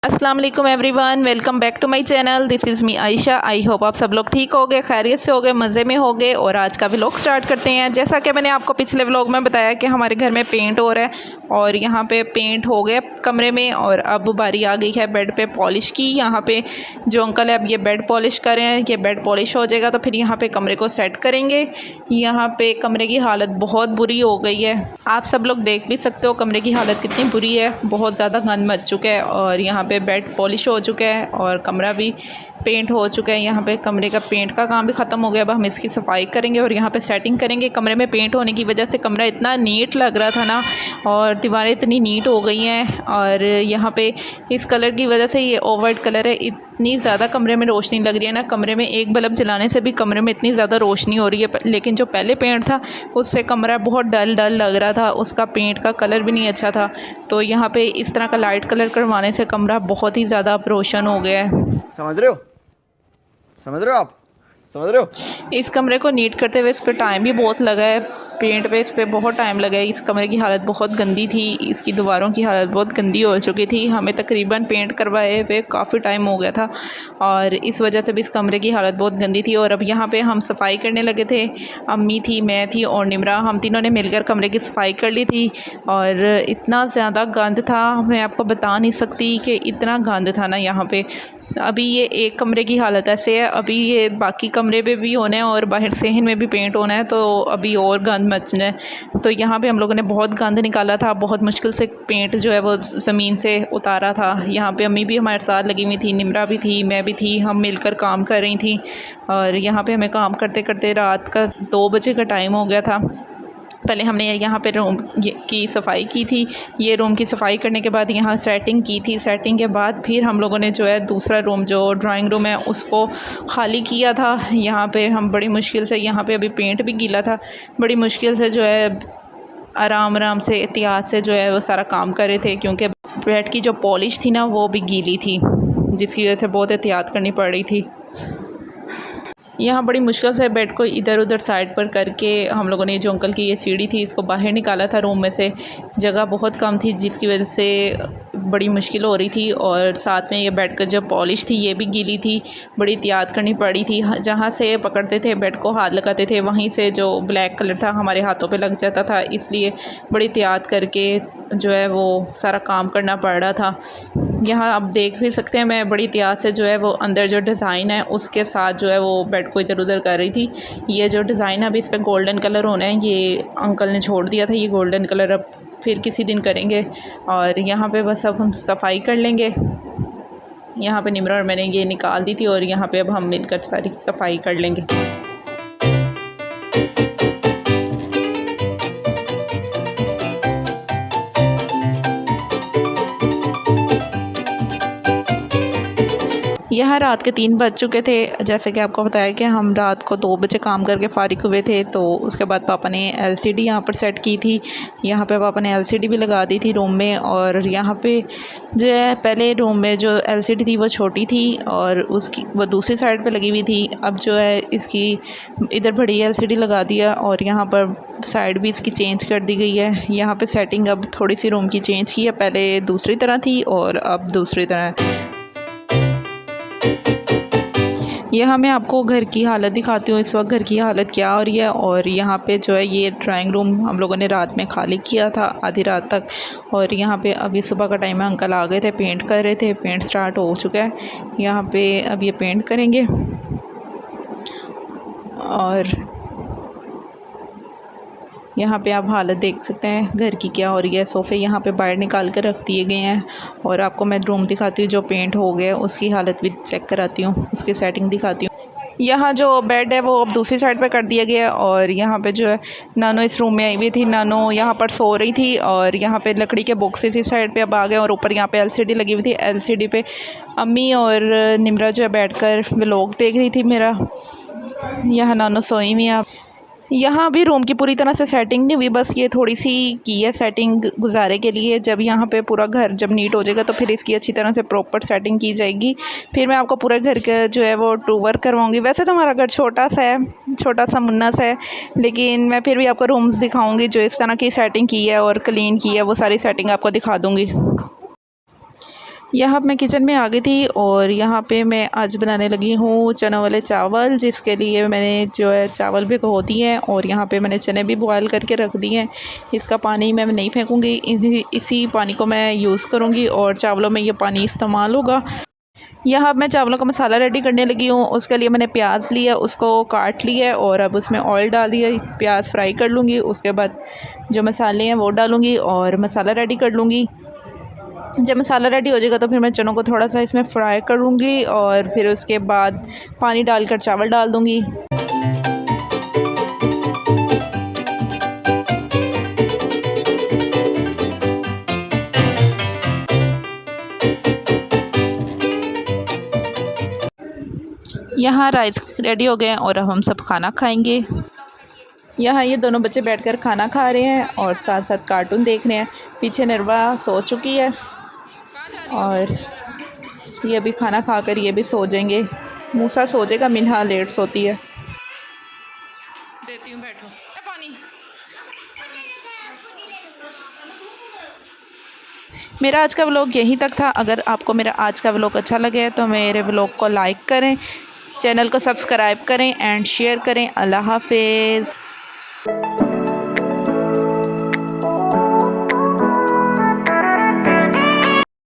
अस्सलाम वालेकुम everyone, welcome back to my channel. This is me Ayesha. I hope आप सब लोग ठीक होगे, खैरियत से होगे, मज़े में होगे। और आज का व्लॉग स्टार्ट करते हैं। जैसा कि मैंने आपको पिछले व्लॉग में बताया कि हमारे घर में पेंट हो रहा है और यहाँ पे पेंट हो गया कमरे में और अब बारी आ गई है बेड पे पॉलिश की। यहाँ पे जो अंकल है अब ये बेड पॉलिश कर रहे हैं। ये बेड पॉलिश हो जाएगा तो फिर यहाँ पे कमरे को सेट करेंगे। यहाँ पे कमरे की हालत बहुत बुरी हो गई है, आप सब लोग देख भी सकते हो कमरे की हालत कितनी बुरी है। बहुत ज़्यादा गंद मच चुका है और यहाँ पे बेड पॉलिश हो चुका है और कमरा भी पेंट हो चुका है। यहाँ पे कमरे का पेंट का काम भी ख़त्म हो गया। अब हम इसकी सफाई करेंगे और यहाँ पे सेटिंग करेंगे। कमरे में पेंट होने की वजह से कमरा इतना नीट लग रहा था ना, और दीवारें इतनी नीट हो गई हैं। और यहाँ पे इस कलर की वजह से, ये ऑफ वाइट कलर है, इतनी ज़्यादा कमरे में रोशनी लग रही है ना। कमरे में एक बल्ब जलाने से भी कमरे में इतनी ज़्यादा रोशनी हो रही है। लेकिन जो पहले पेंट था उससे कमरा बहुत डल डल लग रहा था, उसका पेंट का कलर भी नहीं अच्छा था। तो यहाँ पे इस तरह का लाइट कलर करवाने से कमरा बहुत ही ज़्यादा अब रोशन हो गया है। समझ रहे हो? समझ रहे हो आप? समझ रहे हो? इस कमरे को नीट करते हुए इस पर टाइम भी बहुत लगा है, पेंट पे इस पर बहुत टाइम लगा है। इस कमरे की हालत बहुत गंदी थी, इसकी दीवारों की हालत बहुत गंदी हो चुकी थी। हमें तकरीबन पेंट करवाए हुए काफ़ी टाइम हो गया था और इस वजह से भी इस कमरे की हालत बहुत गंदी थी। और अब यहाँ पे हम सफाई करने लगे थे। अम्मी थी, मैं थी और निमरा, हम तीनों ने मिलकर कमरे की सफाई कर ली थी। और इतना ज़्यादा गंद था, मैं आपको बता नहीं सकती कि इतना गंद था ना यहाँ पे। अभी ये एक कमरे की हालत ऐसे है, अभी ये बाकी कमरे पे भी होना है और बाहर सहन में भी पेंट होना है, तो अभी और गंद मचना है। तो यहाँ पे हम लोगों ने बहुत गंद निकाला था, बहुत मुश्किल से पेंट जो है वो ज़मीन से उतारा था। यहाँ पे अम्मी भी हमारे साथ लगी हुई थी, निमरा भी थी, मैं भी थी, हम मिलकर काम कर रही थी। और यहाँ पे हमें काम करते करते रात का 2 बजे का टाइम हो गया था। पहले हमने यहाँ पे रूम की सफाई की थी। ये रूम की सफाई करने के बाद यहाँ सेटिंग की थी। सेटिंग के बाद फिर हम लोगों ने जो है दूसरा रूम जो ड्राइंग रूम है उसको खाली किया था। यहाँ पे हम बड़ी मुश्किल से, यहाँ पे अभी पेंट भी गीला था, बड़ी मुश्किल से जो है आराम आराम से एहतियात से जो है वो सारा काम कर रहे थे, क्योंकि बेड की जो पॉलिश थी ना वो भी गीली थी, जिसकी वजह से बहुत एहतियात करनी पड़ रही थी। यहाँ बड़ी मुश्किल से बेड को इधर उधर साइड पर करके हम लोगों ने, जो अंकल की ये सीढ़ी थी, इसको बाहर निकाला था रूम में से। जगह बहुत कम थी जिसकी वजह से बड़ी मुश्किल हो रही थी। और साथ में ये बेड का जो पॉलिश थी ये भी गीली थी, बड़ी एहतियात करनी पड़ी थी। जहाँ से पकड़ते थे बेड को, हाथ लगाते थे, वहीं से जो ब्लैक कलर था हमारे हाथों पे लग जाता था, इसलिए बड़ी एहतियात करके जो है वो सारा काम करना पड़ रहा था। यहाँ आप देख भी सकते हैं मैं बड़ी एहतियात से जो है वो अंदर जो डिज़ाइन है उसके साथ जो है वो बेड को इधर उधर कर रही थी। ये जो डिज़ाइन है अभी इस पर गोल्डन कलर होना है, ये अंकल ने छोड़ दिया था, ये गोल्डन कलर अब फिर किसी दिन करेंगे। और यहाँ पे बस अब हम सफाई कर लेंगे। यहाँ पे निमरा और मैंने ये निकाल दी थी और यहाँ पे अब हम मिलकर सारी सफाई कर लेंगे। यहाँ रात के 3 बज चुके थे। जैसे कि आपको बताया कि हम रात को 2 बजे काम करके फ़ारिग हुए थे, तो उसके बाद पापा ने एलसीडी यहाँ पर सेट की थी। यहाँ पे पापा ने एलसीडी भी लगा दी थी रूम में। और यहाँ पे जो है पहले रूम में जो एलसीडी थी वो छोटी थी और उसकी वो दूसरी साइड पे लगी हुई थी। अब जो है इसकी इधर बड़ी एलसीडी लगा दिया और यहाँ पर साइड भी इसकी चेंज कर दी गई है। यहाँ पे सेटिंग अब थोड़ी सी रूम की चेंज की है, पहले दूसरी तरह थी और अब दूसरी तरह। यहाँ मैं आपको घर की हालत दिखाती हूँ, इस वक्त घर की हालत क्या हो रही है। और यहाँ पे जो है ये ड्राइंग रूम हम लोगों ने रात में खाली किया था आधी रात तक। और यहाँ पे अभी सुबह का टाइम है, अंकल आ गए थे, पेंट कर रहे थे, पेंट स्टार्ट हो चुका है। यहाँ पे अब ये पेंट करेंगे। और यहाँ पे आप हालत देख सकते हैं घर की क्या हो रही है। सोफ़े यहाँ पे बाहर निकाल कर रख दिए गए हैं। और आपको मैं रूम दिखाती हूँ जो पेंट हो गया उसकी हालत भी चेक कराती हूँ, उसकी सेटिंग दिखाती हूँ। यहाँ जो बेड है वो अब दूसरी साइड पे कर दिया गया है। और यहाँ पे जो है नानो इस रूम में आई हुई थी, नानो यहाँ पर सो रही थी। और यहाँ पे लकड़ी के बॉक्सेस इस साइड पे अब आ गए और ऊपर यहाँ पे एलसीडी लगी हुई थी। एलसीडी पे अम्मी और निमरा जो है बैठकर व्लॉग देख रही थी मेरा। यहाँ नानो सोई हुई है। यहाँ अभी रूम की पूरी तरह से सेटिंग नहीं हुई, बस ये थोड़ी सी की है सेटिंग गुजारे के लिए। जब यहाँ पे पूरा घर जब नीट हो जाएगा तो फिर इसकी अच्छी तरह से प्रॉपर सेटिंग की जाएगी। फिर मैं आपको पूरे घर का जो है वो टूर करवाऊँगी। वैसे तो हमारा घर छोटा सा है, छोटा सा मुन्ना सा है, लेकिन मैं फिर भी आपको रूम्स दिखाऊँगी जो इस तरह की सेटिंग की है और क्लीन की है, वो सारी सेटिंग आपको दिखा दूँगी। यहाँ मैं किचन में आ गई थी और यहाँ पे मैं आज बनाने लगी हूँ चनों वाले चावल, जिसके लिए मैंने जो है चावल भिगो दिए हैं और यहाँ पे मैंने चने भी बॉयल करके रख दिए हैं। इसका पानी मैं नहीं फेंकूँगी, इसी पानी को मैं यूज़ करूँगी और चावलों में ये पानी इस्तेमाल होगा। यहाँ मैं चावलों का मसाला रेडी करने लगी हूँ। उसके लिए मैंने प्याज लिया, उसको काट लिया और अब उसमें ऑयल डाल दिया, प्याज फ्राई कर लूँगी। उसके बाद जो मसाले हैं वो डालूँगी और मसाला रेडी कर लूँगी। जब मसाला रेडी हो जाएगा तो फिर मैं चनों को थोड़ा सा इसमें फ्राई करूँगी और फिर उसके बाद पानी डालकर चावल डाल दूँगी। यहाँ राइस रेडी हो गए हैं और अब हम सब खाना खाएंगे। यहाँ ये दोनों बच्चे बैठकर खाना खा रहे हैं और साथ साथ कार्टून देख रहे हैं। पीछे निर्वा सो चुकी है और ये अभी खाना खाकर ये भी सो जाएंगे। मूसा सो जाएगा, मिन्हा लेट सोती है। देती हूँ, बैठो। पानी। मेरा आज का व्लॉग यहीं तक था। अगर आपको मेरा आज का व्लॉग अच्छा लगे तो मेरे व्लॉग को लाइक करें, चैनल को सब्सक्राइब करें एंड शेयर करें। अल्लाह हाफिज़।